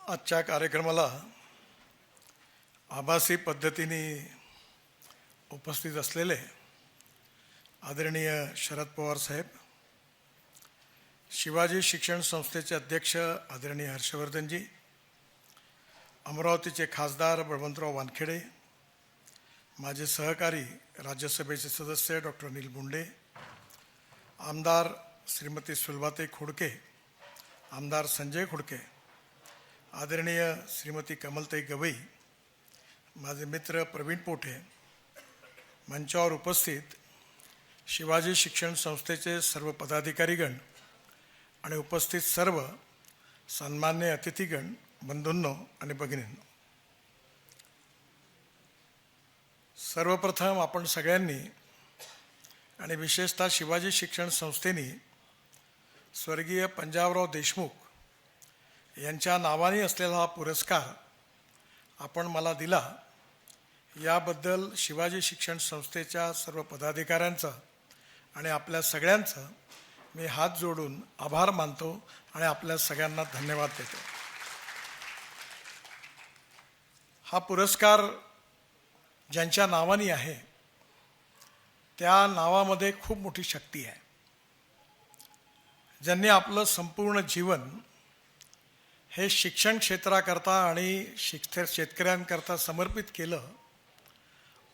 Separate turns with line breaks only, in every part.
आजच्या कार्यक्रमाला आभासी पद्धतीने उपस्थित असलेले आदरणीय शरद पवार साहेब, शिवाजी शिक्षण संस्थेचे अध्यक्ष आदरणीय हर्षवर्धनजी, अमरावतीचे खासदार बळवंतराव वानखेडे, माझे सहकारी राज्यसभेचे सदस्य डॉक्टर अनिल बोंडे, आमदार श्रीमती सुलभाताई खोडके, आमदार संजय खोडके, आदरणीय श्रीमती कमलताई गवई, माझे मित्र प्रवीण पोटे, मंचावर उपस्थित शिवाजी शिक्षण संस्थेचे सर्व पदाधिकारीगण आणि उपस्थित सर्व सन्मान्य अतिथीगण, बंधूंनो आणि भगिनींनो, सर्वप्रथम आपण सगळ्यांनी आणि विशेषतः शिवाजी शिक्षण संस्थेने स्वर्गीय पंजाबराव देशमुख यांच्या नावाने असलेला हा पुरस्कार आपण मला दिला, याबद्दल शिवाजी शिक्षण संस्थेच्या सर्व पदाधिकाऱ्यांचं आणि आपल्या सगळ्यांचं मी हात जोडून आभार मानतो आणि आपल्या सगळ्यांना धन्यवाद देतो. हा पुरस्कार ज्यांच्या नावाने आहे त्या नावामध्ये खूप मोठी शक्ती आहे. ज्यांनी आपलं संपूर्ण जीवन हे शिक्षण क्षेत्राकरता आणि शेतकऱ्यांकरता समर्पित केलं,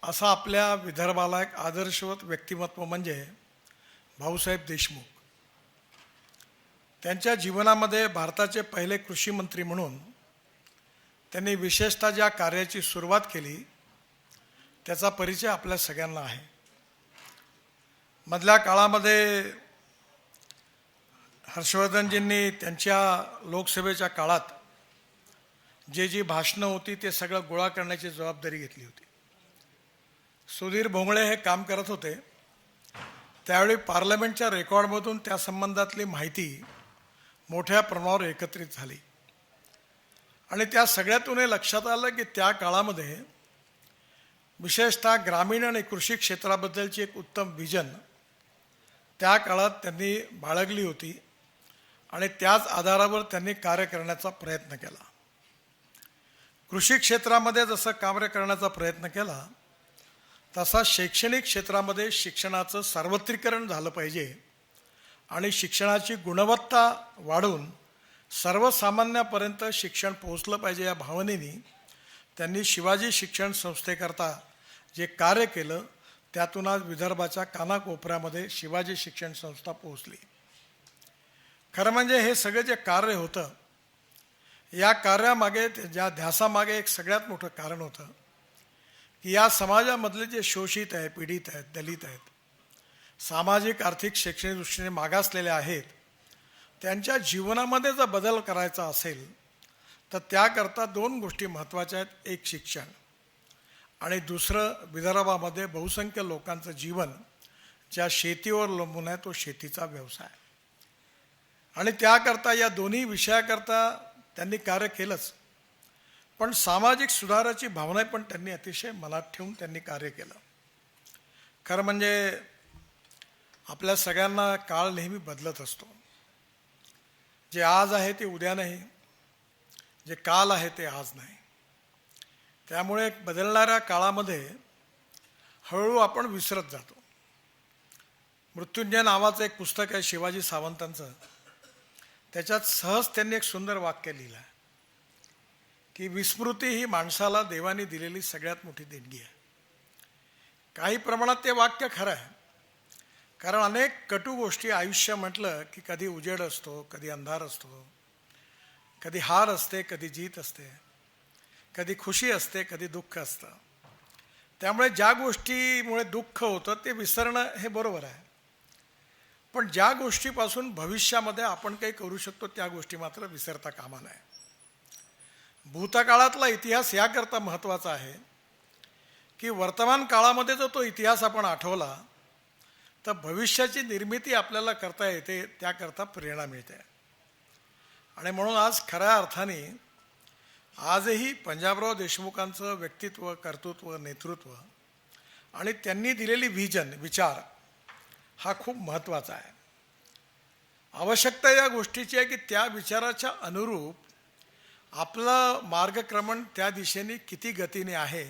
असं आपल्या विदर्भाला एक आदर्शवत व्यक्तिमत्व म्हणजे भाऊसाहेब देशमुख. त्यांच्या जीवनामध्ये भारताचे पहिले कृषी मंत्री म्हणून त्यांनी विशेषतः ज्या कार्याची सुरुवात केली त्याचा परिचय आपल्या सगळ्यांना आहे. मधल्या काळामध्ये हर्षवर्धनजींनी त्यांच्या लोकसभेच्या काळात जी भाषणं होती ते सगळं गोळा करण्याची जबाबदारी घेतली होती. सुधीर भोंगळे हे काम करत होते. त्यावेळी पार्लमेंटच्या रेकॉर्डमधून त्या संबंधातली माहिती मोठ्या प्रमाणावर एकत्रित झाली आणि त्या सगळ्यातून हे लक्षात आलं की त्या काळामध्ये विशेषतः ग्रामीण आणि कृषी क्षेत्राबद्दलची एक उत्तम विजन त्या काळात त्यांनी बाळगली होती आणि त्याच आधारावर त्यांनी कार्य करण्याचा प्रयत्न केला. कृषी क्षेत्रामध्ये जसं कार्य करण्याचा प्रयत्न केला तसा शैक्षणिक क्षेत्रामध्ये शिक्षणाचं सार्वत्रिकरण झालं पाहिजे आणि शिक्षणाची गुणवत्ता वाढवून सर्वसामान्यापर्यंत शिक्षण पोहोचलं पाहिजे या भावनेने त्यांनी शिवाजी शिक्षण संस्थेकरता जे कार्य केलं त्यातून आज विदर्भाच्या कानाकोपऱ्यामध्ये शिवाजी शिक्षण संस्था पोहोचली. खरं म्हणजे हे सगळं जे कार्य होतं, या कार्यामागे, ज्या ध्यासामागे एक सगळ्यात मोठं कारण होतं की या समाजामधले जे शोषित आहेत, पीडित आहेत, दलित आहेत, सामाजिक आर्थिक शैक्षणिक दृष्टीने मागासलेले आहेत, त्यांच्या जीवनामध्ये जर बदल करायचा असेल तर त्याकरता दोन गोष्टी महत्त्वाच्या आहेत. एक शिक्षण आणि दुसरं विदर्भामध्ये बहुसंख्य लोकांचं जीवन ज्या शेतीवर अवलंबून आहे तो शेतीचा व्यवसाय. आणि त्याकरता या दोन्ही विषयाकरता त्यांनी कार्य केलंच, पण सामाजिक सुधाराची भावना पण त्यांनी अतिशय मनात ठेवून त्यांनी कार्य केलं. खरं म्हणजे आपल्या सगळ्यांना काळ नेहमी बदलत असतो. जे आज आहे ते उद्या नाही, जे काल आहे ते आज नाही. त्यामुळे बदलणाऱ्या काळामध्ये हळूहळू आपण विसरत जातो. मृत्युंजय नावाचं एक पुस्तक आहे शिवाजी सावंतांचं, त्याच्यात सहज त्यांनी एक सुंदर वाक्य लिहिलं आहे की विस्मृती ही माणसाला देवाने दिलेली सगळ्यात मोठी देणगी आहे. काही प्रमाणात ते वाक्य खरं आहे, कारण अनेक कटू गोष्टी आयुष्य म्हटलं की कधी उजेड असतो, कधी अंधार असतो, कधी हार असते, कधी जीत असते, कधी खुशी असते, कधी दुःख असतं. त्यामुळे ज्या गोष्टीमुळे दुःख होतं ते विसरणं हे बरोबर आहे, पण ज्या गोष्टीपासून भविष्यामध्ये आपण काही करू शकतो त्या गोष्टी मात्र विसरता कामा नये. भूतकाळातला इतिहास याकरता महत्त्वाचा आहे की वर्तमान काळामध्ये जर तो इतिहास आपण आठवला तर भविष्याची निर्मिती आपल्याला करता येते, त्याकरता प्रेरणा मिळते. आणि म्हणून आज खऱ्या अर्थाने आजही पंजाबराव देशमुखांचं व्यक्तित्व, कर्तृत्व, नेतृत्व आणि त्यांनी दिलेली व्हिजन, विचार हा खूप महत्त्वाचा आहे. आवश्यकता या गोष्टीची आहे की त्या विचाराच्या अनुरूप आपलं मार्गक्रमण त्या दिशेने किती गतीने आहे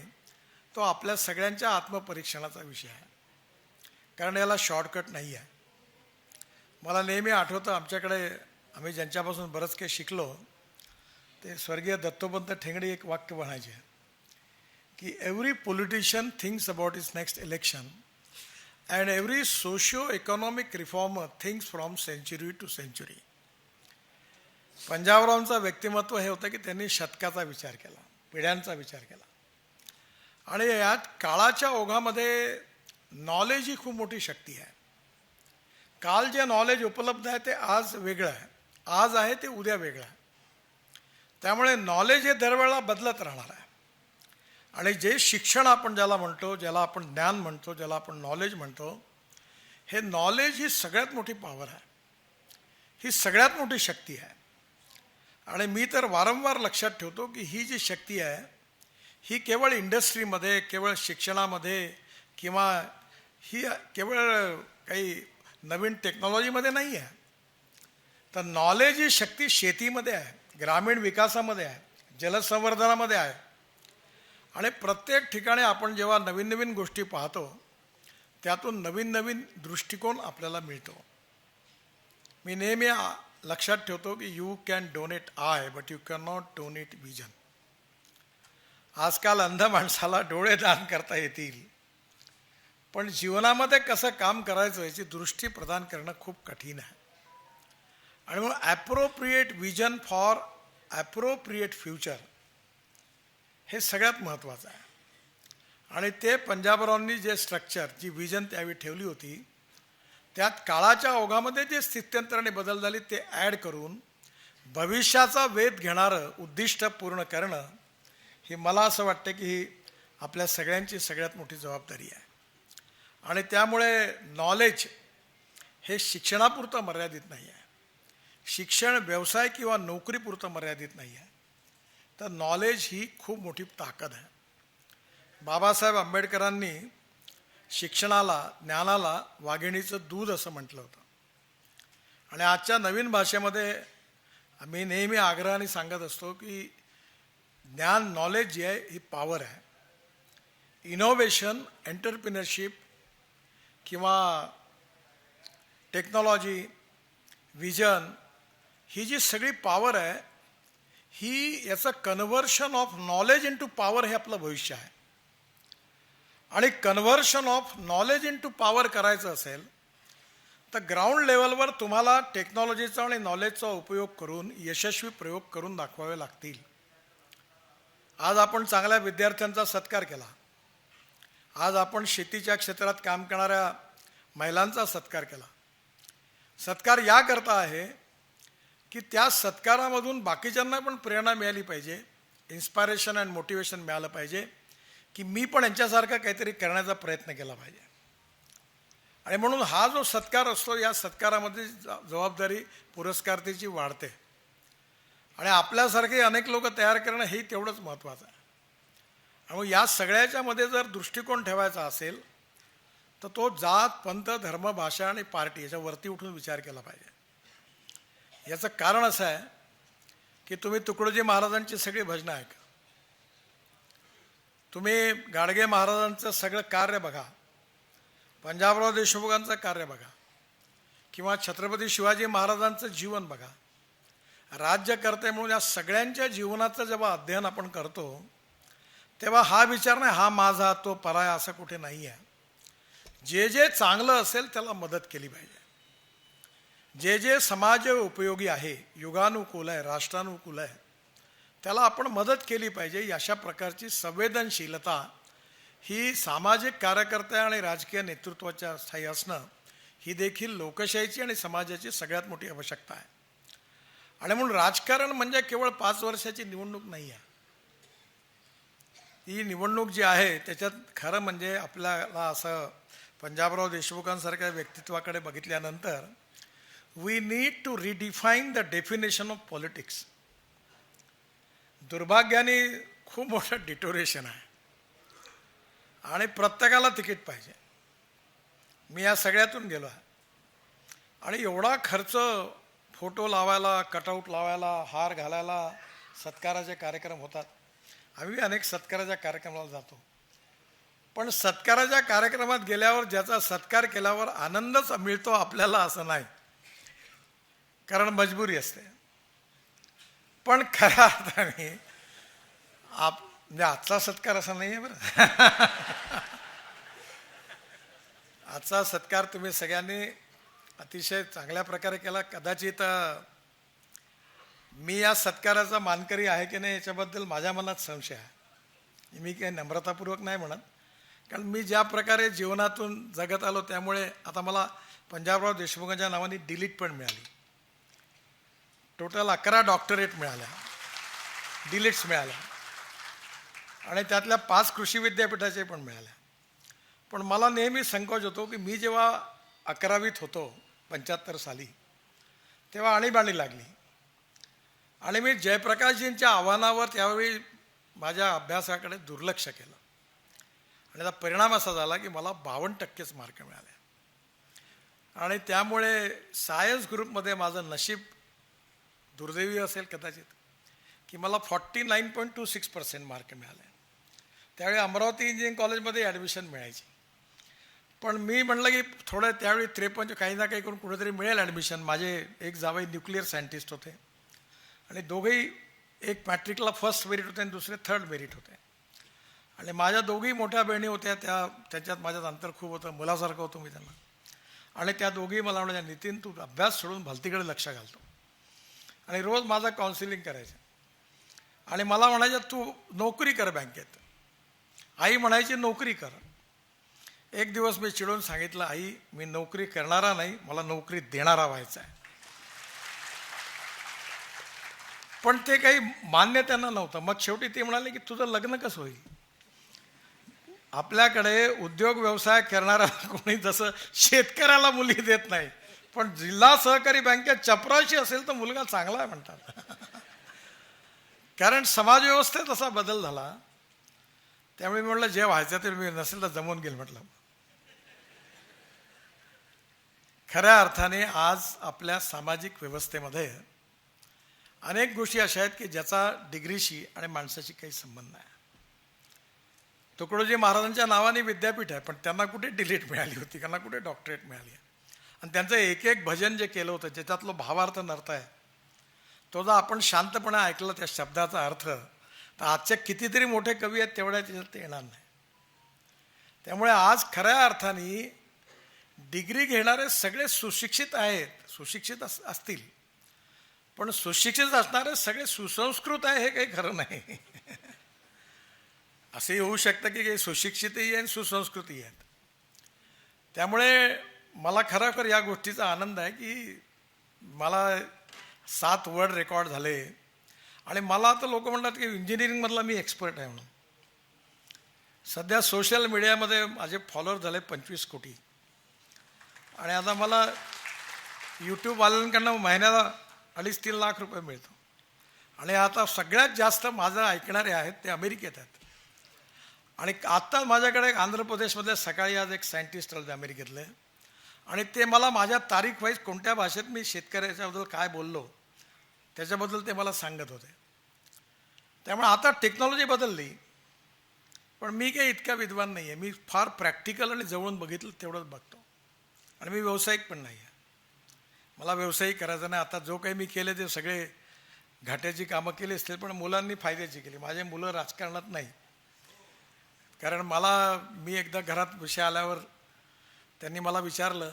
तो आपल्या सगळ्यांच्या आत्मपरीक्षणाचा विषय आहे, कारण याला शॉर्टकट नाही आहे. मला नेहमी आठवतं, आमच्याकडे आम्ही ज्यांच्यापासून बरंच काही शिकलो ते स्वर्गीय दत्तोपंत ठेंगडी एक वाक्य म्हणायचे की every politician thinks about is next election and every socio economic reformer thinks from century to century. पंजाबरावांचं व्यक्तिमत्व हे होतं की त्यांनी शतकाचा विचार केला, पिढ्यांचा विचार केला, आणि यात काळाच्या ओघामध्ये नॉलेज ही खूप मोठी शक्ती आहे. काल जे नॉलेज उपलब्ध आहे ते आज वेगळं आहे, आज आहे ते उद्या वेगळं आहे. त्यामुळे नॉलेज हे दरवेळेला बदलत राहणार आहे. आणि जे शिक्षण आपण ज्याला म्हणतो, ज्याला आपण ज्ञान म्हणतो, ज्याला आपण नॉलेज म्हणतो, हे नॉलेज ही सगळ्यात मोठी पॉवर आहे, ही सगळ्यात मोठी शक्ती आहे. आणि मी तर वारंवार लक्षात ठेवतो की ही जी शक्ती आहे ही केवळ इंडस्ट्रीमध्ये, केवळ शिक्षणामध्ये किंवा ही केवळ काही नवीन टेक्नॉलॉजीमध्ये नाही आहे. तर नॉलेज ही शक्ती शेतीमध्ये आहे, ग्रामीण विकासामध्ये आहे, जलसंवर्धनामध्ये आहे. आणि प्रत्येक ठिकाणी आपण जेव्हा नवीन नवीन गोष्टी पाहतो त्यातून नवीन नवीन दृष्टिकोन आपल्याला मिळतो. मी नेहमी लक्षात ठेवतो की you can donate I but you can not donate vision. आजकाल अंध माणसाला डोळे दान करता येतील, पण जीवनामध्ये कसं काम करायचं याची दृष्टी प्रदान करणं खूप कठीण आहे. आणि म्हणून appropriate vision for appropriate future हे सगळ्यात महत्त्वाचं आहे. आणि ते पंजाबरावांनी जे स्ट्रक्चर, जी विजन त्यावेळी ठेवली होती, त्यात काळाच्या ओघामध्ये जे स्थित्यंतराने बदल झाले ते ॲड करून भविष्याचा वेध घेणारं उद्दिष्ट पूर्ण करणं ही मला असं वाटतं की ही आपल्या सगळ्यांची सगळ्यात मोठी जबाबदारी आहे. आणि त्यामुळे नॉलेज हे शिक्षणापुरतं मर्यादित नाही आहे, शिक्षण व्यवसाय किंवा नोकरीपुरतं मर्यादित नाही आहे. तर नॉलेज ही खूप मोठी ताकद आहे. बाबासाहेब आंबेडकरांनी शिक्षणाला, ज्ञानाला वाघिणीचं दूध असं म्हटलं होतं. आणि आजच्या नवीन भाषेमध्ये आम्ही नेहमी आग्रहाने सांगत असतो की ज्ञान, नॉलेज जी आहे ही पॉवर आहे. इनोव्हेशन, एंटरप्रिनरशिप किंवा टेक्नॉलॉजी, विजन, ही जी सगळी पॉवर आहे ही याचं conversion of knowledge into power हे आपलं भविष्य आहे. आणि conversion of knowledge into power करायचं असेल तर ग्राउंड लेवलवर तुम्हाला टेक्नॉलॉजीचा आणि नॉलेजचा उपयोग करून यशस्वी प्रयोग करून दाखवावे लागतील. आज आपण चांगल्या विद्यार्थ्यांचा सत्कार केला, आज आपण शेतीच्या क्षेत्रात काम करणाऱ्या महिलांचा सत्कार केला. सत्कार याकरता आहे की त्या सत्कारामधून बाकीच्यांना पण प्रेरणा मिळाली पाहिजे, इन्स्पायरेशन अँड मोटिवेशन मिळालं पाहिजे की मी पण यांच्यासारखं काहीतरी करण्याचा प्रयत्न केला पाहिजे. आणि म्हणून हा जो सत्कार असतो, या सत्कारामध्ये जबाबदारी पुरस्कारार्थीची वाढते. आणि आपल्यासारखे अनेक लोक तयार करणं हे तेवढंच महत्त्वाचं आहे. आणि या सगळ्याच्यामध्ये जर दृष्टिकोन ठेवायचा असेल तर तो जात, पंथ, धर्म, भाषा आणि पार्टी याच्यावरती उठून विचार केला पाहिजे. याचं कारण असं आहे की तुम्ही तुकडोजी महाराजांची सगळी भजनं ऐका, तुम्ही गाडगे महाराजांचं सगळं कार्य बघा, पंजाबराव देशमुखांचं कार्य बघा, किंवा छत्रपती शिवाजी महाराजांचं जीवन बघा. राज्यकर्ते म्हणून या सगळ्यांच्या जीवनाचं जेव्हा अध्ययन आपण करतो तेव्हा हा विचार नाही हा माझा तो पराया असं कुठे नाही आहे. जे जे चांगलं असेल त्याला मदत केली पाहिजे, जे जे समाज उपयोगी आहे, युगानुकूल आहे, राष्ट्रानुकूल आहे, त्याला आपण मदत केली पाहिजे. अशा प्रकारची संवेदनशीलता ही सामाजिक कार्यकर्ते आणि राजकीय नेतृत्वाच्या स्थायी असणं ही देखील लोकशाहीची आणि समाजाची सगळ्यात मोठी आवश्यकता आहे. आणि म्हणून राजकारण म्हणजे केवळ 5 वर्षाची निवडणूक नाही आहे. ही निवडणूक जी आहे त्याच्यात खरं म्हणजे आपल्याला असं पंजाबराव देशमुखांसारख्या व्यक्तित्वाकडे बघितल्यानंतर we need to redefine the definition of politics. दुर्भाग्याने खूप मोठं डिटोरेशन आहे आणि प्रत्येकाला तिकीट पाहिजे. मी या सगळ्यातून गेलो आहे आणि एवढा खर्च फोटो लावायला, कटआउट लावायला, हार घालायला, सत्काराचे कार्यक्रम होतात. आम्ही अनेक सत्काराच्या कार्यक्रमाला जातो. पण सत्काराच्या कार्यक्रमात गेल्यावर ज्याचा सत्कार केल्यावर आनंदच मिळतो आपल्याला असं नाही, कारण मजबुरी असते. पण खऱ्या अर्थाने म्हणजे आजचा सत्कार असा नाही आहे बरं. आजचा सत्कार तुम्ही सगळ्यांनी अतिशय चांगल्या प्रकारे केला. कदाचित मी या सत्काराचा मानकरी आहे की नाही याच्याबद्दल माझ्या मनात संशय आहे. मी काही नम्रतापूर्वक नाही म्हणत, कारण मी ज्या प्रकारे जीवनातून जगत आलो त्यामुळे आता मला पंजाबराव देशमुखांच्या नावाने डिलीट पण मिळाली. टोटल 11 डॉक्टरेट मिळाल्या, डिलीट्स मिळाल्या, आणि त्यातल्या 5 कृषी विद्यापीठाचे पण मिळाल्या. पण मला नेहमी संकोच होतो की मी जेव्हा 11वीत होतो 75 साली, तेव्हा आणीबाणी लागली आणि मी जयप्रकाशजींच्या आव्हानावर त्यावेळी माझ्या अभ्यासाकडे दुर्लक्ष केलं, आणि त्याचा परिणाम असा झाला की मला 52% मार्क मिळाले. आणि त्यामुळे सायन्स ग्रुपमध्ये माझं नशीब दुर्दैवी असेल कदाचित की मला 49.26% मार्क मिळाले. त्यावेळी अमरावती इंजिनिअरिंग कॉलेजमध्ये ॲडमिशन मिळायची. पण मी म्हटलं की थोडं त्यावेळी 53 काही ना काही करून कुठेतरी मिळेल ॲडमिशन. माझे एक जावई न्यूक्लिअर सायंटिस्ट होते आणि दोघेही, एक मॅट्रिकला फर्स्ट मेरिट होते आणि दुसरे थर्ड मेरिट होते. आणि माझ्या दोघी मोठ्या बहिणी होत्या, त्याच्यात माझ्यात अंतर खूप होतं, मुलासारखं होतो मी त्यांना. आणि त्या दोघी मला म्हणाल्या, नितीन तू अभ्यास सोडून भलतीकडे लक्ष घालतो. आणि रोज माझं काउन्सिलिंग करायचं आणि मला म्हणायचं तू नोकरी कर बँकेत. आई म्हणायची नोकरी कर. एक दिवस मी चिडून सांगितलं, आई मी नोकरी करणारा नाही, मला नोकरी देणारा व्हायचा आहे. पण ते काही मान्य त्यांना नव्हतं. मग शेवटी ते म्हणाले की तुझं लग्न कसं होईल. आपल्याकडे उद्योग व्यवसाय करणारा कोणी जसं शेतकऱ्याला मुली देत नाही, पण जिल्हा सहकारी बँकेत चपराशी असेल तर मुलगा चांगला आहे म्हणतात. कारण समाजव्यवस्थेत असा बदल झाला. त्यामुळे मी म्हटलं जे व्हायचं ते मी नसेल तर जमून गेल म्हटलं. खऱ्या अर्थाने आज आपल्या सामाजिक व्यवस्थेमध्ये अनेक गोष्टी अशा आहेत की ज्याचा डिग्रीशी आणि माणसाशी काही संबंध नाही. तुकडोजी महाराजांच्या नावाने विद्यापीठ आहे, पण त्यांना कुठे डिलीट मिळाली होती, त्यांना कुठे डॉक्टरेट मिळाली आहे. आणि त्यांचं एक एक भजन जे केलं होतं ज्याच्यातलं भावार्थ नर्थ आहे, तो जर आपण शांतपणे ऐकलं त्या शब्दाचा अर्थ, तर आजचे कितीतरी मोठे कवी आहेत तेवढ्या त्याच्यात ते येणार नाही. त्यामुळे आज खऱ्या अर्थाने डिग्री घेणारे सगळे सुशिक्षित आहेत, सुशिक्षित असतील, पण सुशिक्षित असणारे सगळे सुसंस्कृत आहे हे काही खरं नाही. असंही होऊ शकतं की काही सुशिक्षितही आहे आणि सुसंस्कृतही आहेत. त्यामुळे मला खरोखर या गोष्टीचा आनंद आहे की मला 7 वर्ल्ड रेकॉर्ड झाले. आणि मला आता लोक म्हणतात की इंजिनिअरिंगमधला मी एक्सपर्ट आहे म्हणून. सध्या सोशल मीडियामध्ये माझे फॉलोअर झाले 25 कोटी. आणि आता मला यूट्यूबवाल्यांकडनं महिन्याला 2.5-3 लाख रुपये मिळतो. आणि आता सगळ्यात जास्त माझं ऐकणारे आहेत ते अमेरिकेत आहेत. आणि आत्ता माझ्याकडे आंध्र प्रदेशमध्ये सकाळी आज एक सायंटिस्ट आले अमेरिकेतले, आणि ते मला माझ्या तारीख वाईज कोणत्या भाषेत मी शेतकऱ्याच्याबद्दल काय बोललो त्याच्याबद्दल ते मला सांगत होते. त्यामुळे आता टेक्नॉलॉजी बदलली, पण मी काही इतका विद्वान नाही आहे. मी फार प्रॅक्टिकल आणि जवळून बघितलं तेवढंच बघतो. आणि मी व्यावसायिक पण नाही आहे. मला व्यवसायिक करायचा नाही. आता जो काही मी केले ते सगळे घाट्याची कामं केली असतील, पण मुलांनी फायद्याची केली. माझे मुलं राजकारणात नाही. कारण मी एकदा घरात विषय आल्यावर त्यांनी मला विचारलं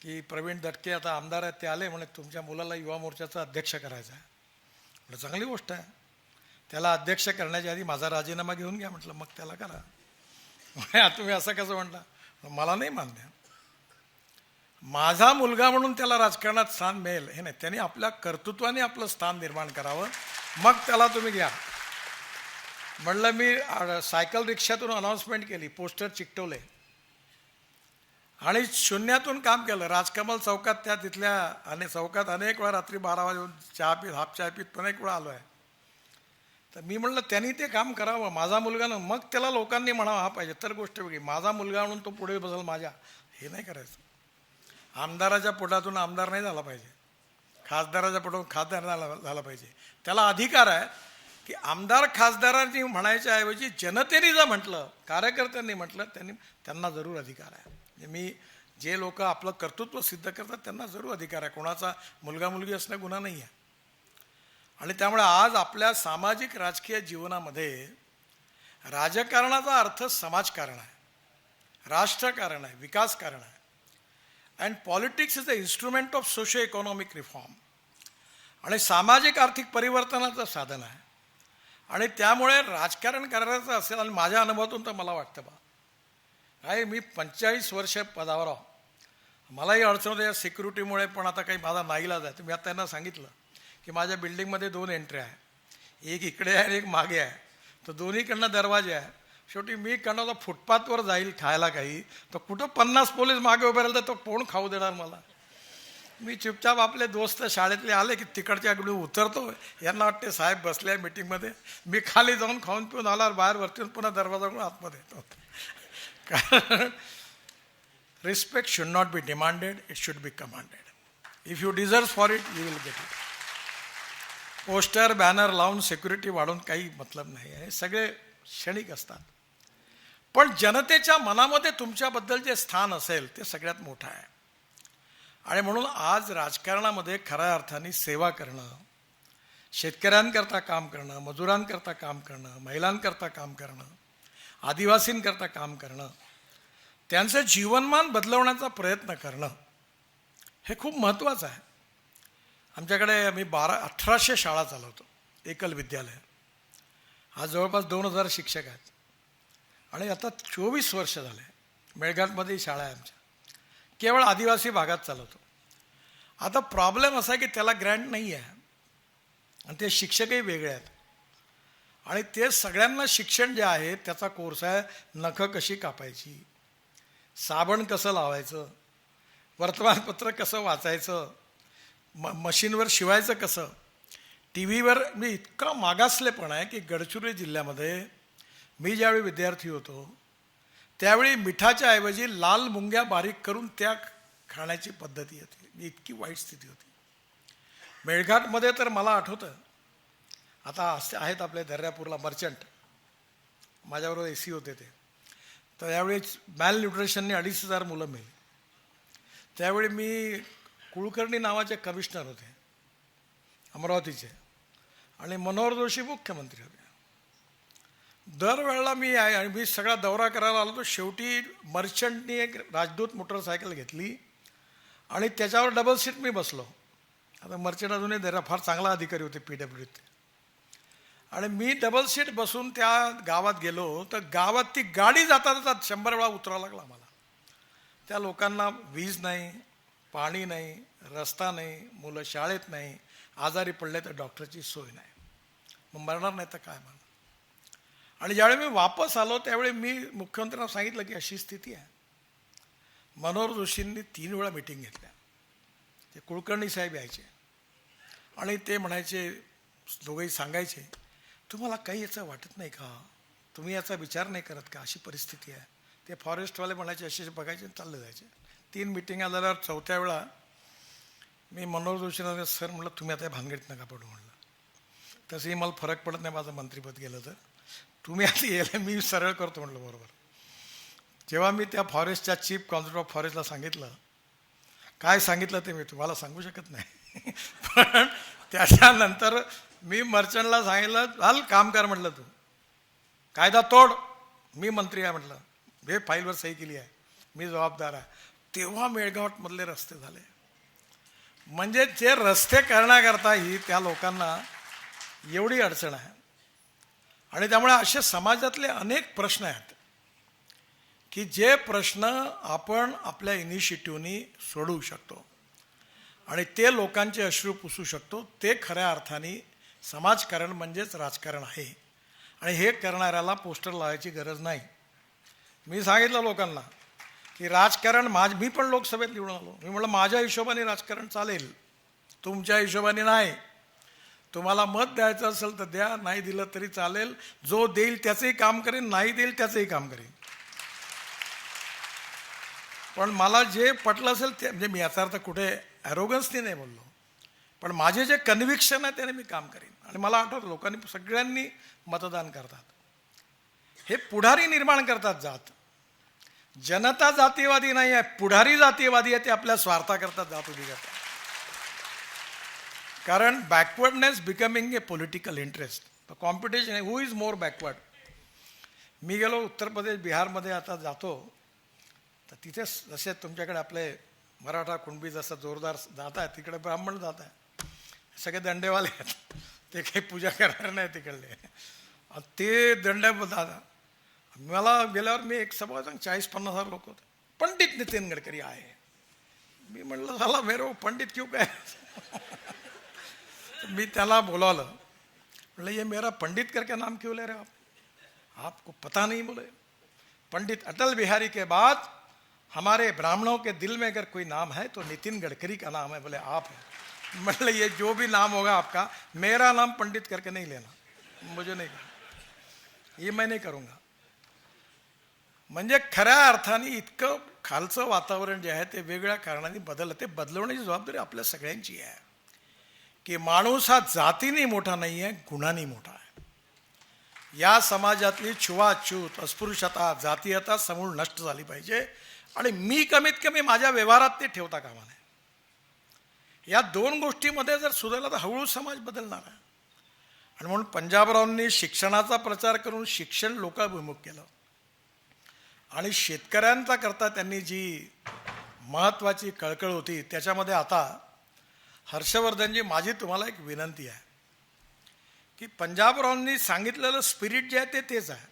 की प्रवीण दटके आता आमदार आहेत, ते आले म्हणे तुमच्या मुलाला युवा मोर्चाचा अध्यक्ष करायचा आहे. म्हटलं चांगली गोष्ट आहे, त्याला अध्यक्ष करण्याच्या आधी माझा राजीनामा घेऊन घ्या म्हटलं, मग त्याला करा. तुम्ही असं कसं म्हटलं. मला नाही मान्य. माझा मुलगा म्हणून त्याला राजकारणात स्थान मिळेल हे नाही, त्यांनी आपल्या कर्तृत्वाने आपलं स्थान निर्माण करावं, मग त्याला तुम्ही घ्या. म्हणलं मी सायकल रिक्षातून अनाऊन्समेंट केली, पोस्टर चिकटवले आणि शून्यातून काम केलं. राजकमल चौकात तिथल्या चौकात अनेक वेळा रात्री 12 वाजून चहा पीत, हाफ चहा पीत अनेक वेळा आलो आहे. तर मी म्हणलं त्यांनी ते काम करावं, माझा मुलगा ना, मग त्याला लोकांनी म्हणावं हा पाहिजे, तर गोष्ट वेगळी. माझा मुलगा म्हणून तो पुढे बसेल माझ्या, हे नाही करायचं. आमदाराच्या पोटातून आमदार नाही झाला पाहिजे. खासदाराच्या पटवून खासदार झाला पाहिजे. त्याला अधिकार आहे की आमदार खासदारांनी म्हणायच्या ऐवजी जनतेने जर म्हटलं, कार्यकर्त्यांनी म्हटलं, त्यांना जरूर अधिकार आहे. मी जे लोक आपलं कर्तृत्व सिद्ध करतात त्यांना जरूर अधिकार आहे. कोणाचा मुलगा मुलगी असणं गुन्हा नाही आहे. आणि त्यामुळे आज आपल्या सामाजिक राजकीय जीवनामध्ये राजकारणाचा अर्थ समाजकारण आहे, राष्ट्रकारण आहे, विकासकारण आहे. And politics is the instrument of socio economic reform. आणि सामाजिक आर्थिक परिवर्तनाचं साधन आहे. आणि त्यामुळे राजकारण करायचं असेल, आणि माझ्या अनुभवातून तर मला वाटतं आहे, मी 45 वर्ष पदावर आहो. मलाही अडचण होते या सिक्युरिटीमुळे, पण आता काही माझा नाईलाज आहे. मी आता त्यांना सांगितलं की माझ्या बिल्डिंगमध्ये 2 एंट्री आहे, एक इकडे आहे आणि एक मागे आहे, तर दोन्हीकडनं दरवाजे आहे. शेवटी मी कडनं फुटपाथवर जाईल खायला काही, तर कुठं 50 पोलीस मागे उभे राहिले तर तो कोण खाऊ देणार मला. मी चुपचाप आपले दोस्त शाळेतले आले की तिकडच्या कडून उतरतो, यांना वाटते साहेब बसले आहे मीटिंगमध्ये, मी खाली जाऊन खाऊन पिऊन आल्यावर बाहेर वरती पुन्हा दरवाजाकडून आतमध्ये येतो. कारण respect should not be demanded, it should be commanded. If you deserve for it you will get it. Poster banner लावून सिक्युरिटी वाढवून काही मतलब नाही आहे, सगळे क्षणिक असतात. पण जनतेच्या मनामध्ये तुमच्याबद्दल जे स्थान असेल ते सगळ्यात मोठं आहे. आणि म्हणून आज राजकारणामध्ये खऱ्या अर्थाने सेवा करणं, शेतकऱ्यांकरता काम करणं, मजुरांकरता काम करणं, महिलांकरता काम करणं, आदिवासींकरता काम करणं, त्यांचं जीवनमान बदलवण्याचा प्रयत्न करणं हे खूप महत्त्वाचं आहे. आमच्याकडे मी 1800 शाळा चालवतो, एकल विद्यालय. आज जवळपास 2000 शिक्षक आहेत. आणि आता 24 वर्ष झाले मेळघाटमध्ये शाळा आहे आमच्या, केवळ आदिवासी भागात चालवतो. आता प्रॉब्लेम असा आहे की त्याला ग्रँट नाही आहे आणि ते शिक्षकही वेगळे आहेत. आणि ते सगळ्यांना शिक्षण जे आहे त्याचा कोर्स आहे, नखं कशी कापायची, साबण कसं लावायचं, वर्तमानपत्र कसं वाचायचं, मशीनवर शिवायचं कसं. टी व्हीवर मी इतका मागासलेपण आहे की गडचिरोली जिल्ह्यामध्ये मी ज्यावेळी विद्यार्थी होतो त्यावेळी मिठाच्या ऐवजी लाल मुंग्या बारीक करून त्या खाण्याची पद्धती होती. इतकी वाईट स्थिती होती. मेळघाटमध्ये तर मला आठवतं, आता आहेत आपल्या दर्यापूरला मर्चंट, माझ्याबरोबर AC होते ते, तर यावेळी मॅल न्यूट्रिशनने 2500 मुलं मिळली. त्यावेळी मी कुलकर्णी नावाचे कमिशनर होते अमरावतीचे, आणि मनोहर जोशी मुख्यमंत्री होते. दरवेळेला मी सगळा दौरा करायला आलो, तो शेवटी मर्चंटनी एक राजदूत मोटरसायकल घेतली आणि त्याच्यावर डबल सीट मी बसलो. आता मर्चंट अजूनही फार चांगला अधिकारी होते PWD. आणि मी डबल सीट बसून त्या गावात गेलो, तर गावात ती गाडी जाता जातात 100 वेळा उतरावं लागला मला. त्या लोकांना वीज नाही, पाणी नाही, रस्ता नाही, मुलं शाळेत नाही, आजारी पडले तर डॉक्टरची सोय नाही, मग मरणार नाही तर काय म्हणणार. आणि ज्यावेळी मी वापस आलो त्यावेळी मी मुख्यमंत्र्यांना सांगितलं की अशी स्थिती आहे. मनोहर जोशींनी 3 वेळा मिटिंग घेतल्या. ते कुलकर्णी साहेब यायचे आणि ते म्हणायचे, दोघंही सांगायचे, तुम्हाला काही याचं वाटत नाही का, तुम्ही याचा विचार नाही करत का, अशी परिस्थिती आहे. ते फॉरेस्टवाले म्हणायचे, असे बघायचे चालले जायचे. 3 मिटिंग झाल्यावर 4थ्या वेळा मी मनोहर जोशींना सर म्हटलं, तुम्ही आता भानगडीत नका पडू म्हटलं, तसंही मला फरक पडत नाही माझं मंत्रिपद गेलं तर, तुम्ही आता येलं मी सरळ करतो म्हटलं. बरोबर. जेव्हा मी त्या फॉरेस्टच्या चीफ कॉन्सर्वेटर ऑफ फॉरेस्टला सांगितलं, काय सांगितलं ते मी तुम्हाला सांगू शकत नाही, पण त्याच्यानंतर मी मर्चंटला सांगितलं, चाल काम कर म्हटलं, तू कायदा तोड, मी मंत्री आहे म्हटलं, हे फाईलवर सही केली आहे, मी जबाबदार आहे. तेव्हा मेळघाटमधले रस्ते झाले. म्हणजे जे रस्ते करण्याकरता ही त्या लोकांना एवढी अडचण आहे. आणि त्यामुळे असे समाजातले अनेक प्रश्न आहेत की जे प्रश्न आपण आपल्या इनिशिएटिव्हनी सोडवू शकतो आणि ते लोकांचे अश्रू पुसू शकतो. ते खऱ्या अर्थाने समाजकारण म्हणजेच राजकारण आहे. आणि हे करणाऱ्याला पोस्टर लावायची गरज नाही. मी सांगितलं लोकांना की राजकारण मी पण लोकसभेत निवडून आलो, मी म्हटलं माझ्या हिशोबाने राजकारण चालेल, तुमच्या हिशोबाने नाही. तुम्हाला मत द्यायचं असेल तर द्या, नाही दिलं तरी चालेल. जो देईल त्याचंही काम करेन, नाही देईल त्याचंही काम करेन. पण मला जे पटलं असेल ते, म्हणजे मी याचा अर्थ कुठे ॲरोगन्सनी नाही बोललो, पण माझे जे कन्व्हिक्शन आहे त्याने मी काम करीन. आणि मला आठवतं लोकांनी सगळ्यांनी मतदान करतात. हे पुढारी निर्माण करतात जात. जनता जातीयवादी नाही आहे, पुढारी जातीयवादी आहे. ते आपल्या स्वार्थाकरता जात उभी करतात. कारण backwardness becoming a political interest. The competition who is more backward. मी गेलो उत्तर प्रदेश बिहारमध्ये आता जातो तर तिथे जसे तुमच्याकडे आपले मराठा कुणबी जसं जोरदार जात आहे तिकडे ब्राह्मण जात आहे. सगळे दंडेवाले आहेत, ते काही पूजा करणार नाही तिकडले. ते दंडे दादा मला गेल्यावर मी एक सभा 40-50 लोक होते. पंडित नितीन गडकरी आहे. मी म्हणलं झाला मेरे पंडित क्यों काय. मी त्याला बोलावलं, म्हणलं ये मेरा पंडित करके नाम क्यों ले रहे हो आप, आपको पता नहीं. बोले पंडित अटल बिहारी के बाद हमारे ब्राह्मणों के दिल में अगर कोई नाम है तो नितिन गडकरी का नाम है. बोले आप है. मतलब ये जो भी नाम होगा आपका, मेरा नाम पंडित करके नहीं लेना, मुझे नहीं करना, ये मैं नहीं करूँगा. म्हणजे खऱ्या अर्थाने इतकं खालचं वातावरण जे आहे ते वेगळ्या कारणाने बदललं. ते बदलवण्याची जबाबदारी आपल्या सगळ्यांची आहे. की माणूस हा जातीने मोठा नाही आहे, गुणांनी मोठा आहे. या समाजातली छुवाछूत, अस्पृश्यता, जातीयता समूळ नष्ट झाली पाहिजे. आणि मी कमीत कमी माझ्या व्यवहारात ते ठेवता कामा नये. या दोन गोष्टीमध्ये जर सुधारला तर हळूहळू समाज बदलणार आहे. आणि म्हणून पंजाबरावांनी शिक्षणाचा प्रचार करून शिक्षण लोकाभिमुख केलं. आणि शेतकऱ्यांचा करता त्यांनी जी महत्त्वाची कळकळ होती त्याच्यामध्ये आता हर्षवर्धनजी माझी तुम्हाला एक विनंती आहे की पंजाबरावांनी सांगितलेलं स्पिरिट जे आहे ते तेच आहे.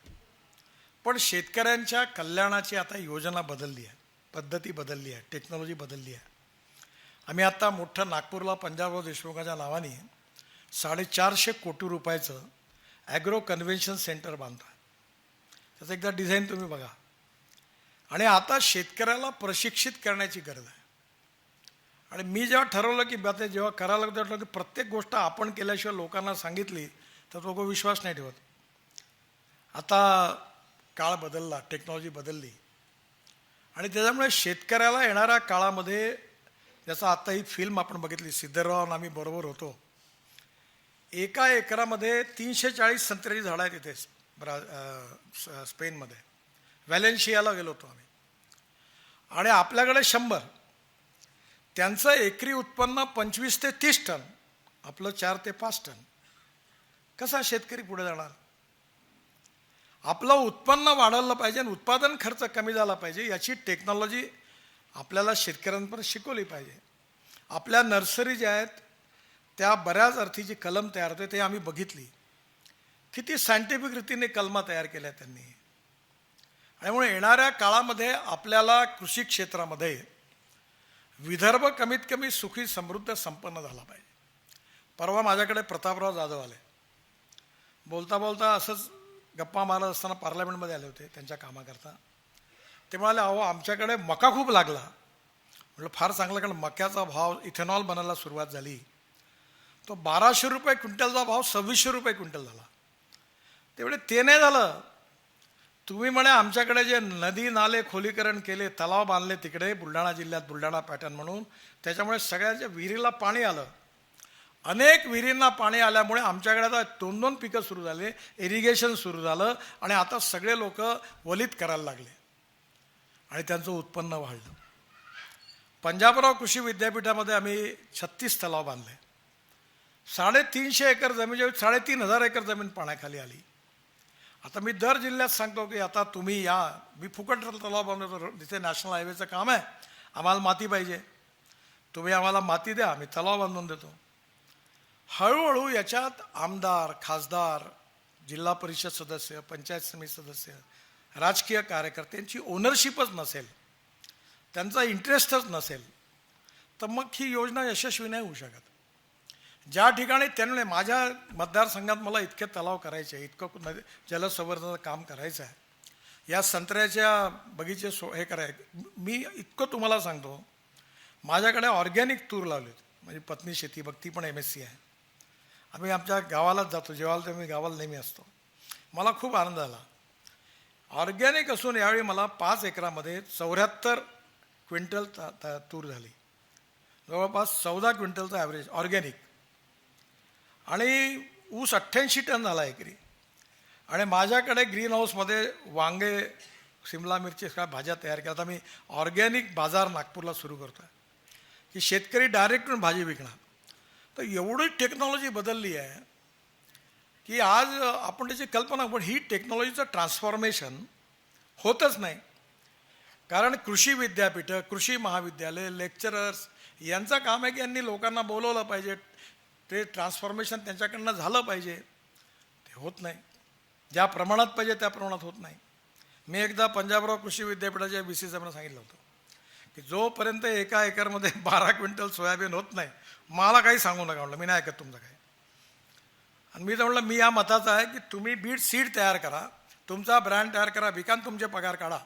पण शेतकऱ्यांच्या कल्याणाची आता योजना बदलली आहे, पद्धती बदलली आहे, टेक्नॉलॉजी बदलली आहे. आम्ही आता मोठं नागपूरला पंजाबराव देशमुखाच्या नावाने 450 कोटी रुपयाचं ॲग्रो कन्व्हेन्शन सेंटर बांधतो आहे. त्याचं एकदा डिझाईन तुम्ही बघा. आणि आता शेतकऱ्याला प्रशिक्षित करण्याची गरज आहे. आणि मी जेव्हा ठरवलं की आता जेव्हा करायला लागतं की प्रत्येक गोष्ट आपण केल्याशिवाय लोकांना सांगितली तर लोक विश्वास नाही ठेवत. आता काळ बदलला, टेक्नॉलॉजी बदलली आणि त्याच्यामुळे शेतकऱ्याला येणाऱ्या काळामध्ये, जसं आता ही फिल्म आपण बघितली, सिद्धराव आम्ही बरोबर होतो, एका एकरामध्ये 340 संत्र्याची झाडं आहेत इथे स्पेनमध्ये. व्हॅलेन्शियाला गेलो होतो आम्ही. आणि आपल्याकडे 100. त्यांचं एकरी उत्पन्न 25 ते 30 टन, आपलं 4 ते 5 टन. कसा शेतकरी पुढे जाणार. आपलं उत्पन्न वाढवलं पाहिजे आणि उत्पादन खर्च कमी झाला पाहिजे. याची टेक्नॉलॉजी आपल्याला शेतकऱ्यांपर्यंत शिकवली पाहिजे. आपल्या नर्सरी ज्या आहेत त्या बऱ्याच अर्थीची कलम तयार होते, ते आम्ही बघितली. किती सायंटिफिक रीतीने कलमा तयार केल्या त्यांनी. त्यामुळे येणाऱ्या काळामध्ये आपल्याला कृषी क्षेत्रामध्ये विदर्भ कमीत कमी सुखी समृद्ध संपन्न झाला पाहिजे. परवा माझ्याकडे प्रतापराव जाधव आले. बोलता बोलता असंच गप्पा मारत असताना पार्लमेंटमध्ये आले होते त्यांच्या कामाकरता. ते म्हणाले, अहो आमच्याकडे मका खूप लागला. म्हटलं फार चांगलं, कारण मक्याचा भाव, इथेनॉल बनायला सुरुवात झाली. तो 1200 रुपये क्विंटलचा भाव 2600 रुपये क्विंटल झाला. तेवढे ते नाही झालं. तुम्ही म्हणे आमच्याकडे जे नदी नाले खोलीकरण केले, तलाव बांधले तिकडे बुलढाणा जिल्ह्यात, बुलढाणा पॅटर्न म्हणून, त्याच्यामुळे सगळ्याच्या विहिरीला पाणी आलं. अनेक विहिरींना पाणी आल्यामुळे आमच्याकडे आता 2-2 पिकं सुरू झाले, इरिगेशन सुरू झालं आणि आता सगळे लोक वलित करायला लागले आणि त्यांचं उत्पन्न वाढलं. पंजाबराव कृषी विद्यापीठामध्ये आम्ही 36 तलाव बांधले. 350 एकर जमीन, 3500 एकर जमीन पाण्याखाली आली. आता मी दर जिल्ह्यात सांगतो की आता तुम्ही या, मी फुकट तलाव बांधतो, जिथे नॅशनल हायवेचं काम आहे, आम्हाला माती पाहिजे, तुम्ही आम्हाला माती द्या, आम्ही तलाव बांधून देतो. हळूहळू याच्यात आमदार, खासदार, जिल्हा परिषद सदस्य, पंचायत समिती सदस्य, राजकीय कार्यकर्त्यांची ओनरशिपच नसेल, त्यांचा इंटरेस्टच नसेल, तर मग ही योजना यशस्वी नाही होऊ शकत. ज्या ठिकाणी त्यांनी, माझ्या मतदारसंघात मला इतके तलाव करायचे आहे, इतकं जलसंवर्धनाचं काम करायचं आहे, या संत्र्याच्या बगीचे हे करायचे. मी इतकं तुम्हाला सांगतो, माझ्याकडे ऑर्गॅनिक तूर लावले, माझी पत्नी शेती बघती, पण MSc आहे. आम्ही आमच्या गावालाच जातो, जेव्हा तर मी गावाला नेहमी असतो. मला खूप आनंद झाला. ऑर्गॅनिक असून यावेळी मला 5 एकरामध्ये 74 क्विंटल तूर झाली. जवळपास 14 क्विंटलचं ॲव्हरेज ऑर्गॅनिक, आणि ऊस 88 टन झाला एकरी. आणि माझ्याकडे ग्रीन हाऊसमध्ये वांगे, शिमला मिरची सगळ्या भाज्या तयार केल्या. आता मी ऑर्गॅनिक बाजार नागपूरला सुरू करतो आहे की शेतकरी डायरेक्ट भाजी विकणार. तर एवढी टेक्नॉलॉजी बदलली आहे की आज आपण त्याची कल्पना, पण ही टेक्नॉलॉजीचं ट्रान्सफॉर्मेशन होतच नाही. कारण कृषी विद्यापीठं, कृषी महाविद्यालय, लेक्चरर्स यांचं काम आहे की यांनी लोकांना बोलवलं पाहिजे, ते ट्रान्सफॉर्मेशन त्यांच्याकडनं झालं पाहिजे. ते होत नाही. ज्या प्रमाणात पाहिजे त्या प्रमाणात होत नाही. मी एकदा पंजाबराव कृषी विद्यापीठाच्या VC साहेबांना सांगितलं होतं की जोपर्यंत एका एकरमध्ये 12 क्विंटल सोयाबीन होत नाही, मला काही सांगू नका म्हटलं, मी नाही ऐकत तुमचं काही. आणि मी तर म्हटलं, मी या मताचा आहे की तुम्ही बीट सीड तयार करा, तुमचा ब्रँड तयार करा, विका, तुमचे पगार काढा.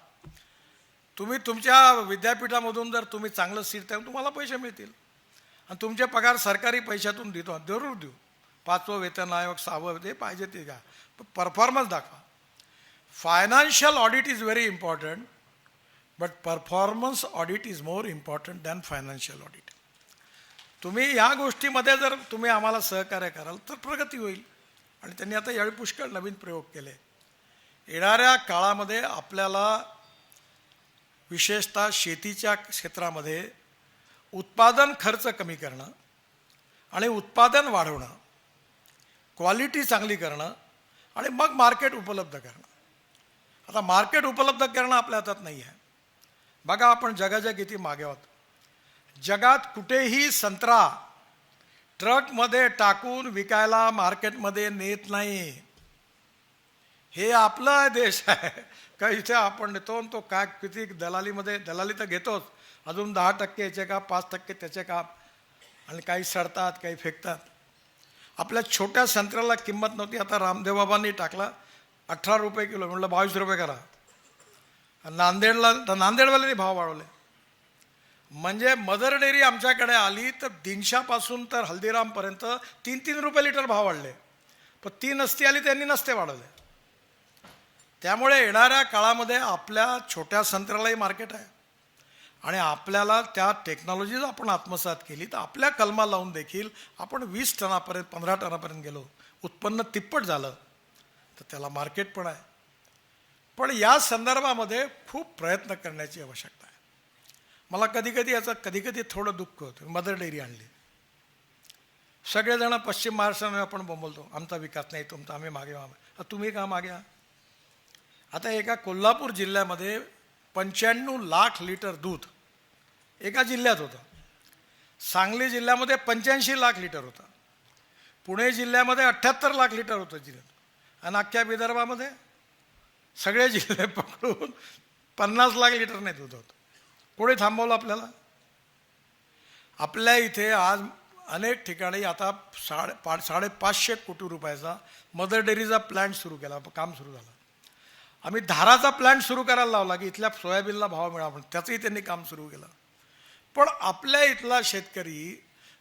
तुम्ही तुमच्या विद्यापीठामधून जर तुम्ही चांगलं सीड तयार, तुम्हाला पैसे मिळतील आणि तुमचे पगार सरकारी पैशातून देतो, जरूर देऊ. 5वं वेतन आयोग, 6वं, ते पाहिजे ते का, परफॉर्मन्स दाखवा. Financial audit is very important, but performance audit is more important than financial audit. तुम्ही या गोष्टीमध्ये जर तुम्ही आम्हाला सहकार्य कराल तर प्रगती होईल. आणि त्यांनी आता यावेळी पुष्कळ नवीन प्रयोग केले. येणाऱ्या काळामध्ये आपल्याला विशेषतः शेतीच्या क्षेत्रामध्ये उत्पादन खर्च कमी करणं आणि उत्पादन वाढवणं, क्वालिटी चांगली करणं आणि मग मार्केट उपलब्ध करणं. आता मार्केट उपलब्ध करणं आपल्या हातात नाही आहे. बघा, आपण जगाच्या किती मागे आहोत. जगात कुठेही संत्रा ट्रकमध्ये टाकून विकायला मार्केटमध्ये नेत नाही. हे आपला देश आहे का? इथे आपण नेतो, तो काय किती दलालीमध्ये, दलाली तर घेतोच, अजून 10% याचे का, 5% त्याचे का, आणि काही सडतात, काही फेकतात. आपल्या छोट्या संत्र्याला किंमत नव्हती, आता रामदेव बाबांनी टाकला 18 रुपये किलो, म्हटलं 22 रुपये करा. नांदेडवाल्यांनी भाव वाढवले. म्हणजे मदर डेअरी आमच्याकडे आली तर दिनशापासून तर हल्दीरामपर्यंत 3-3 रुपये लिटर भाव वाढले. पण ती नसती आली, त्यांनी नसते वाढवले. त्यामुळे येणाऱ्या काळामध्ये आपल्या छोट्या संत्र्यालाही मार्केट आहे. आणि आपल्याला त्या टेक्नॉलॉजीज आपण आत्मसात केली तर आपल्या कलमा लावून देखील आपण 20 टनापर्यंत, 15 टनापर्यंत गेलो, उत्पन्न तिप्पट झालं, तर त्याला मार्केट पण आहे. पण या संदर्भामध्ये खूप प्रयत्न करण्याची आवश्यकता आहे. मला कधी कधी थोडं दुःख होतं. मदर डेअरी आणली, सगळेजण पश्चिम महाराष्ट्रामध्ये आपण बोलतो आमचा विकास नाही, तुमचा, आम्ही मागे व्हावं. तुम्ही का मागे आहात? आता एका कोल्हापूर जिल्ह्यामध्ये 95 लाख लिटर दूध एका जिल्ह्यात होतं. सांगली जिल्ह्यामध्ये 85 लाख लिटर होतं. पुणे जिल्ह्यामध्ये 78 लाख लिटर होतं जिल्ह्यात. आणि अख्ख्या विदर्भामध्ये सगळे जिल्हे पकडून 50 लाख लिटर नाही दूध होतं. कोणी थांबवलं आपल्याला? आपल्या इथे आज अनेक ठिकाणी आता 550 कोटी रुपयाचा मदर डेअरीचा प्लॅन्ट सुरू केला, काम सुरू झालं. आम्ही धाराचा प्लॅन्ट सुरू करायला लावला की इथल्या सोयाबीनला भाव मिळावा म्हणून, त्याचंही त्यांनी काम सुरू केलं. पण आपल्या इथला शेतकरी,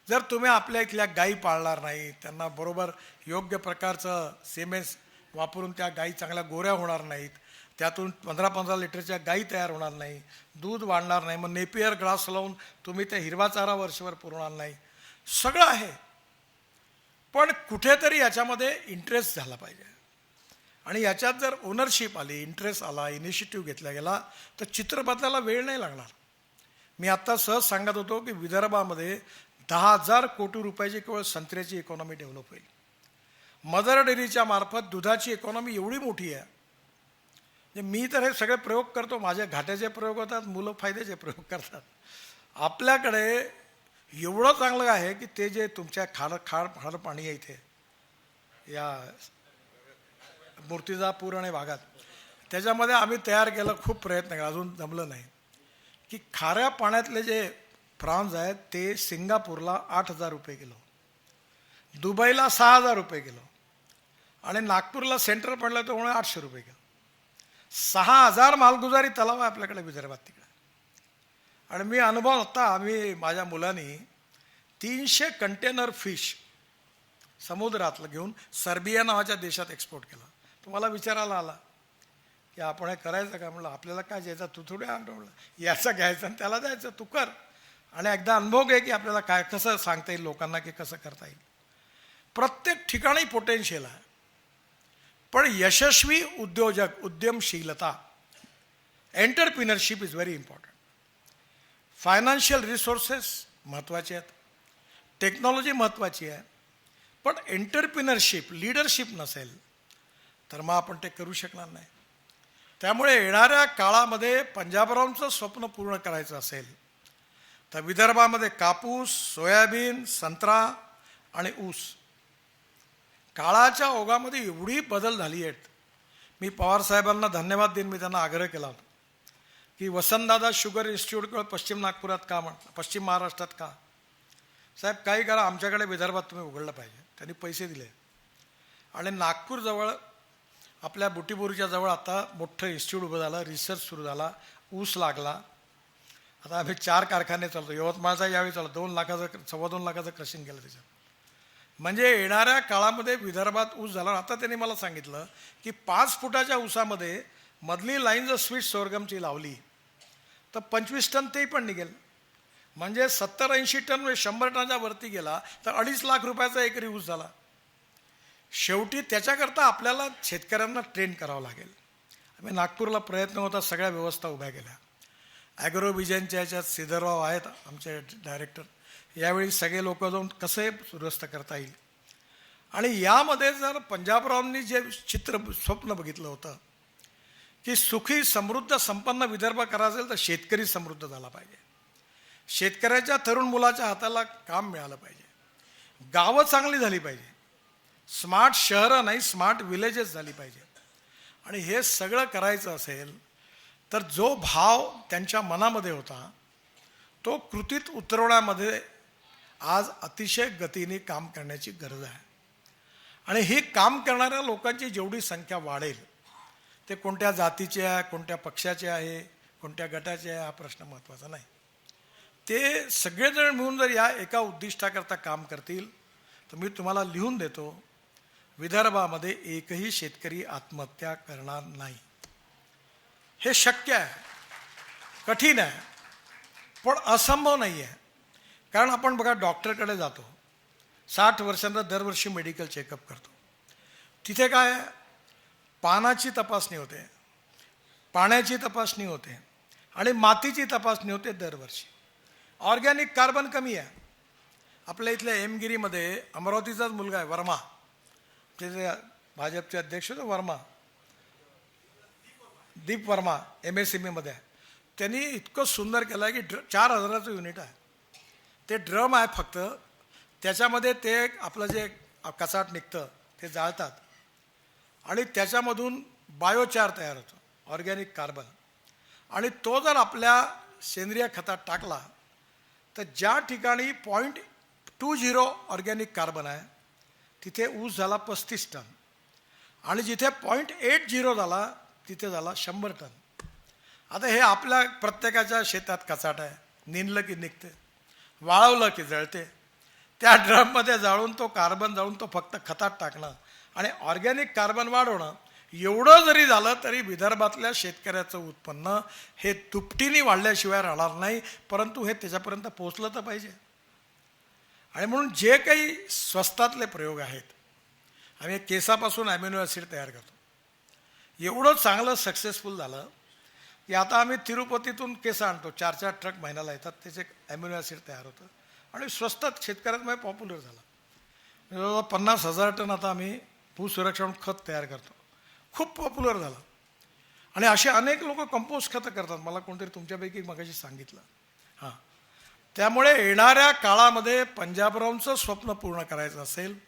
जर तुम्ही आपल्या इथल्या गायी पाळणार नाही, त्यांना बरोबर योग्य प्रकारचं सिमेंट वापरून त्या गायी चांगल्या गोऱ्या होणार नाहीत, त्यातून 15-15 लिटरच्या गायी तयार होणार नाही, दूध वाढणार नाही, मग नेपियर ग्रास लावून तुम्ही त्या हिरवा चारा वर्षभर पुरवणार नाही, सगळं आहे. पण कुठेतरी याच्यामध्ये इंटरेस्ट झाला पाहिजे. आणि याच्यात जर ओनरशिप आली, इंटरेस्ट आला, इनिशिएटिव्ह घेतला गेला तर चित्र बदलायला वेळ नाही लागणार. मी आत्ता सहज सांगत होतो की विदर्भामध्ये 10,000 कोटी रुपयाची केवळ संत्र्याची इकॉनॉमी डेव्हलप होईल. मदर डेअरीच्या मार्फत दुधाची इकॉनॉमी एवढी मोठी आहे. मी तर हे सगळे प्रयोग करतो, माझे घाट्याचे प्रयोग होतात, मुलं फायद्याचे प्रयोग करतात. आपल्याकडे एवढं चांगलं आहे की ते जे तुमच्या खाड पाणी आहे इथे या मूर्तिजापूर आणि भागात, त्याच्यामध्ये आम्ही तयार केलं, खूप प्रयत्न केला, अजून जमलं नाही, की खाऱ्या पाण्यातले जे प्रॉन्स आहेत ते सिंगापूरला 8,000 रुपये किलो, दुबईला 6,000 रुपये किलो, आणि नागपूरला सेंटर पडलं तर 800 रुपये किलो. 6,000 मालगुजारी तलाव आहे आपल्याकडे विदर्भात तिकडे. आणि मी अनुभव होता, आम्ही माझ्या मुलांनी 300 कंटेनर फिश समुद्रातलं घेऊन सर्बिया नावाच्या देशात एक्सपोर्ट केला. तुम्हाला विचारायला आला की आपण हे करायचं का? म्हणलं आपल्याला काय द्यायचं, तू थोडी आणतो, म्हणलं याचा घ्यायचं आणि त्याला द्यायचं, तू कर. आणि एकदा अनुभव घे की आपल्याला काय कसं सांगता येईल लोकांना की कसं करता येईल. प्रत्येक ठिकाणी पोटेन्शियल आहे, पण यशस्वी उद्योजक, उद्यमशीलता, entrepreneurship is very important. Financial resources महत्त्वाचे आहेत, टेक्नॉलॉजी महत्त्वाची आहे, पण एंटरप्रिनरशिप, लीडरशिप नसेल तर मग आपण ते करू शकणार नाही. त्यामुळे येणाऱ्या काळामध्ये पंजाबरावांचं स्वप्न पूर्ण करायचं असेल तर विदर्भामध्ये कापूस, सोयाबीन, संत्रा आणि ऊस, काळाच्या ओघामध्ये एवढी बदल झाली आहेत. मी पवारसाहेबांना धन्यवाद देईन. मी त्यांना आग्रह केला होता की वसंतदादा शुगर इन्स्टिट्यूट केवळ पश्चिम नागपुरात का, पश्चिम महाराष्ट्रात का? साहेब काही करा, आमच्याकडे विदर्भात तुम्ही उघडलं पाहिजे. त्यांनी पैसे दिले आणि नागपूरजवळ आपल्या बुटीबोरीच्या जवळ आता मोठं इन्स्टिट्यूट उभं झालं, रिसर्च सुरू झाला, ऊस लागला. आता आम्ही 4 कारखाने चालतो. यवतमाळचा यावेळी चालतो 2 लाखाचं, 2.25 लाखाचं क्रशिंग केलं त्याच्यात. म्हणजे येणाऱ्या काळामध्ये विदर्भात ऊस झाला. आता त्यांनी मला सांगितलं की 5 फुटाच्या ऊसामध्ये मधली लाईन जर स्वीट सोरगमची लावली तर 25 टन तेही पण निघेल. म्हणजे 70-80 टन, म्हणजे 100 टनाच्या वरती गेला तर 2.5 लाख रुपयाचा एकरी ऊस झाला. शेवटी त्याच्याकरता आपल्याला शेतकऱ्यांना ट्रेन करावं लागेल. आम्ही नागपूरला प्रयत्न होता, सगळ्या व्यवस्था उभ्या केल्या. ॲग्रो विजनच्या याच्यात श्रीधरराव आहेत आमचे डायरेक्टर. यावेळी सगळे लोक जाऊन कसं दुरुस्त करता येईल. आणि यामध्ये जर पंजाबरावांनी जे चित्र, स्वप्न बघितलं होतं की सुखी, समृद्ध, संपन्न विदर्भ करायचं असेल तर शेतकरी समृद्ध झाला पाहिजे. शेतकऱ्याच्या तरुण मुलाच्या हाताला काम मिळालं पाहिजे. गावं चांगली झाली पाहिजे. स्मार्ट शहरं नाही, स्मार्ट विलेजेस झाली पाहिजे. आणि हे सगळं करायचं असेल तर जो भाव त्यांच्या मनामध्ये होता तो कृतीत उतरवण्यामध्ये आज अतिशय गतीने काम करण्याची गरज आहे. आणि ही काम करणाऱ्या लोकांची जेवढी संख्या वाढेल, ते कोणत्या जातीचे आहे, कोणत्या पक्षाचे आहे, कोणत्या गटाचे आहे, हा प्रश्न महत्त्वाचा नाही. ते सगळेजण मिळून जर या एका उद्दिष्टाकरता काम करतील तर मी तुम्हाला लिहून देतो, विदर्भामध्ये एकही शेतकरी आत्महत्या करणार नाही. हे शक्य आहे, कठीण आहे, पण असंभव नाही आहे. कारण आपण बघा, डॉक्टरकडे जातो, 60 वर्षांना दरवर्षी मेडिकल चेकअप करतो. तिथे काय, पानाची तपासणी होते, पाण्याची तपासणी होते आणि मातीची तपासणी होते दरवर्षी. ऑर्गॅनिक कार्बन कमी आहे. आपल्या इथल्या हेमगिरीमध्ये अमरावतीचाच मुलगा आहे वर्मा, ते भाजपचे अध्यक्ष होते वर्मा, दीप वर्मा, MSMEमध्ये आहे. त्यांनी इतकं सुंदर केलं आहे की 4000चं युनिट आहे. ते ड्रम आहे फक्त, त्याच्यामध्ये ते आपलं जे कचाट निघतं ते जाळतात आणि त्याच्यामधून बायोचार तयार होतो, ऑर्गॅनिक कार्बन. आणि तो जर आपल्या सेंद्रिय खतात टाकला तर ज्या ठिकाणी 0.20 ऑर्गॅनिक कार्बन आहे तिथे ऊस झाला 35 टन आणि जिथे 0.80 झाला तिथे झाला 100 टन. आता हे आपल्या प्रत्येकाच्या शेतात कचाट आहे, निंदलं की निघते, वाळवलं की जळते. त्या ड्रममध्ये जाळून तो कार्बन जाळून तो फक्त खतात टाकणं आणि ऑर्गॅनिक कार्बन वाढवणं, एवढं जरी झालं तरी विदर्भातल्या शेतकऱ्याचं उत्पन्न हे दुपटीने वाढल्याशिवाय राहणार नाही. परंतु हे त्याच्यापर्यंत पोहोचलं तर पाहिजे. आणि म्हणून जे काही स्वस्तातले प्रयोग आहेत, आम्ही केसापासून ॲमिनो ॲसिड तयार करतो, एवढं चांगलं सक्सेसफुल झालं की आता आम्ही तिरुपतीतून केस आणतो, 4-4 ट्रक महिन्याला येतात, त्याचे ॲमिनो ॲसिड तयार होतं आणि स्वस्तात शेतकऱ्यांमध्ये पॉप्युलर झाला. जवळजवळ 50,000 टन आता आम्ही भूसुरक्षा खत तयार करतो, खूप पॉप्युलर झालं. आणि असे अनेक लोक कंपोस्ट खतं करतात, मला कोणतरी तुमच्यापैकी मगाशी सांगितलं. हां, त्यामुळे येणाऱ्या काळामध्ये पंजाबरावांचं स्वप्न पूर्ण करायचं असेल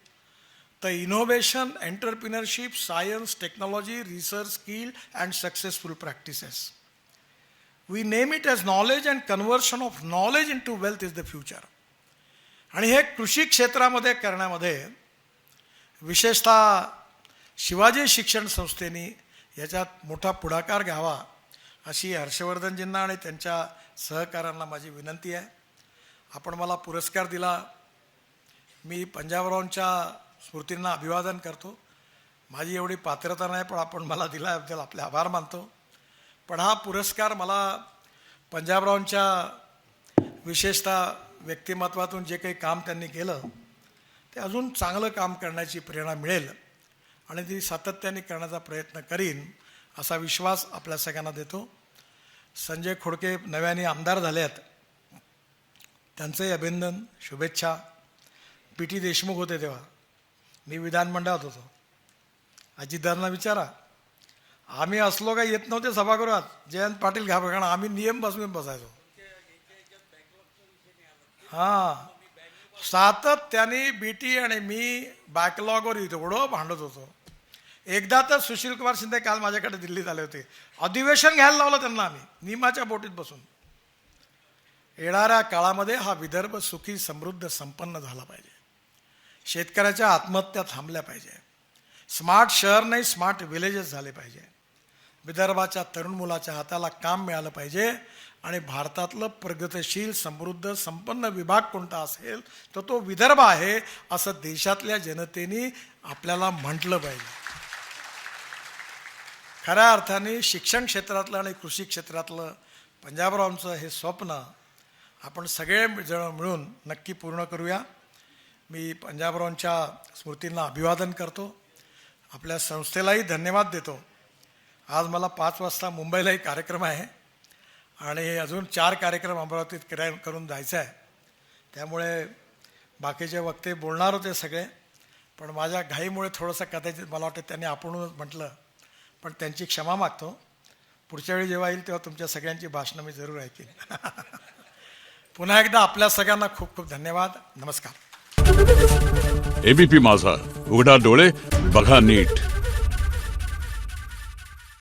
तर innovation, entrepreneurship, science, technology, research, skill and successful practices, we name it as knowledge and conversion of knowledge into wealth is the future. आणि हे कृषी क्षेत्रामध्ये करण्यामध्ये विशेषतः शिवाजी शिक्षण संस्थेने याच्यात मोठा पुढाकार घ्यावा अशी हर्षवर्धनजींना आणि त्यांच्या सहकाऱ्यांना माझी विनंती आहे. आपण मला पुरस्कार दिला, मी पंजाबरावांच्या स्मृतींना अभिवादन करतो. माझी एवढी पात्रता नाही, पण आपण मला दिल्याबद्दल आपले आभार मानतो. पण हा पुरस्कार मला पंजाबरावांच्या विशेषतः व्यक्तिमत्वातून जे काही काम त्यांनी केलं ते अजून चांगलं काम करण्याची प्रेरणा मिळेल आणि ती सातत्याने करण्याचा प्रयत्न करीन असा विश्वास आपल्या सगळ्यांना देतो. संजय खोडके नव्याने आमदार झाले आहेत, त्यांचंही अभिनंदन, शुभेच्छा. पी.टी. देशमुख होते तेव्हा मी विधानमंडळात होतो. अजितदादांना विचारा, आम्ही असलो काही येत नव्हते सभागृहात. जयंत पाटील घाबर, कारण आम्ही नियम बसवून बसायचो. हां, सातत्याने बीटी आणि मी बॅकलॉगवर एवढं भांडत होतो. एकदा तर सुशील कुमार शिंदे काल माझ्याकडे दिल्लीत आले होते, अधिवेशन घ्यायला लावलं त्यांना आम्ही नियमाच्या बोटीत बसून. येणाऱ्या काळामध्ये हा विदर्भ सुखी समृद्ध संपन्न झाला पाहिजे. शेतकऱ्याच्या आत्महत्या थांबल्या पाहिजे. स्मार्ट शहर नाही, स्मार्ट विलेजेस झाले पाहिजे. विदर्भाच्या तरुण मुलाच्या हाताला काम मिळालं पाहिजे आणि भारतातलं प्रगतशील समृद्ध संपन्न विभाग कोणता असेल तर तो विदर्भ आहे असं देशातल्या जनतेने आपल्याला म्हटलं पाहिजे. खऱ्या अर्थाने शिक्षण क्षेत्रातलं आणि कृषी क्षेत्रातलं पंजाबरावांचं हे स्वप्न आपण सगळे जण मिळून नक्की पूर्ण करूया. मी पंजाबरावांच्या स्मृतींना अभिवादन करतो. आपल्या संस्थेलाही धन्यवाद देतो. आज मला 5 वाजता मुंबईलाही कार्यक्रम आहे आणि अजून 4 कार्यक्रम अमरावतीत करून जायचं आहे. त्यामुळे बाकीचे वक्ते बोलणार होते सगळे, पण माझ्या घाईमुळे थोडंसं कदाचित मला वाटतं त्यांनी आपणच म्हटलं, पण त्यांची क्षमा मागतो. पुढच्या वेळी जेव्हा येईल तेव्हा तुमच्या सगळ्यांची भाषणं मी जरूर ऐकेन. पुन्हा एकदा आपल्या सगळ्यांना खूप खूप धन्यवाद. नमस्कार.
एबीपी माझा, उघडा डोळे बघा नीट.